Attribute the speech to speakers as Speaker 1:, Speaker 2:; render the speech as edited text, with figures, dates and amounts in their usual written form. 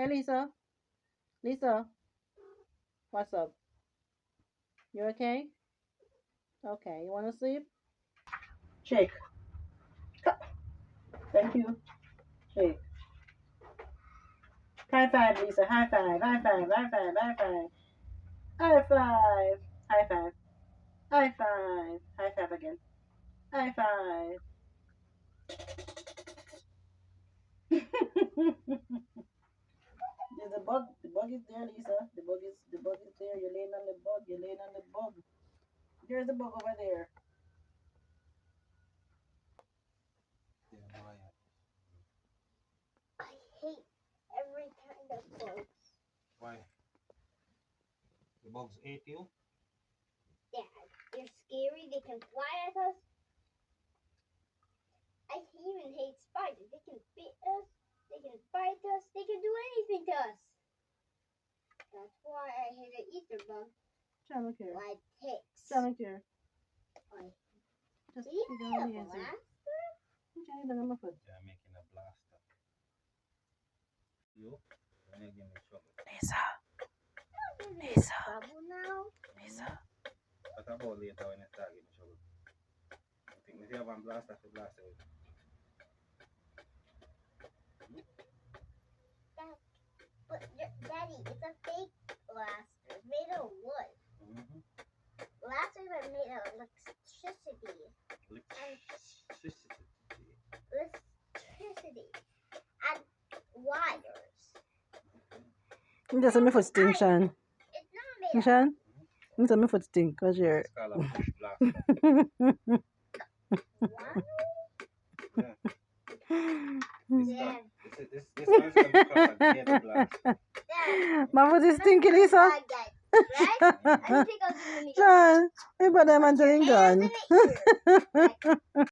Speaker 1: Hey, Lisa. Lisa, what's up? You okay? Okay, you want to sleep? Shake. Thank you. Shake. High five, Lisa. High five. High five. High five. High five. High five. High five. High five. High five again. High five. There's a bug. The bug is there, Lisa. The bug is there. You're laying on the bug. You're laying on the bug. There's a bug over there.
Speaker 2: I hate every kind of bugs.
Speaker 3: Why? The bugs ate you?
Speaker 2: Yeah, they're scary. They can fly at us. I even hate spiders. They can bit us. They can bite us. They can do anything to us. That's why I hate an Easter bug.
Speaker 1: John, look here.
Speaker 2: Like ticks.
Speaker 1: John, look here.
Speaker 2: Why?
Speaker 1: Just
Speaker 2: Do you
Speaker 1: sit
Speaker 2: have
Speaker 1: down
Speaker 2: a
Speaker 1: here.
Speaker 2: blaster?
Speaker 1: Johnny, don't my foot.
Speaker 3: They're making a blaster. You? When you give me trouble.
Speaker 1: Lisa.
Speaker 2: Give me
Speaker 1: Lisa.
Speaker 2: trouble now.
Speaker 1: Lisa.
Speaker 3: What about later when you start giving me trouble? I think if you have a blaster, to blast it.
Speaker 2: But Daddy, it's a fake blaster. It's made of wood. Blasters are made of electricity. Electricity. And wires.
Speaker 1: You just let me foot stink, Sean.
Speaker 2: It's not made of.
Speaker 1: Sean? You just let me foot stink because you're.
Speaker 3: It's called a push blaster.
Speaker 2: What?
Speaker 3: Yeah. This one's going to be called a ghetto blaster.
Speaker 1: My foot is stinky, Lisa.
Speaker 2: Right? I think I'll give him
Speaker 1: John, you put them on the gun.
Speaker 2: hands in the ear.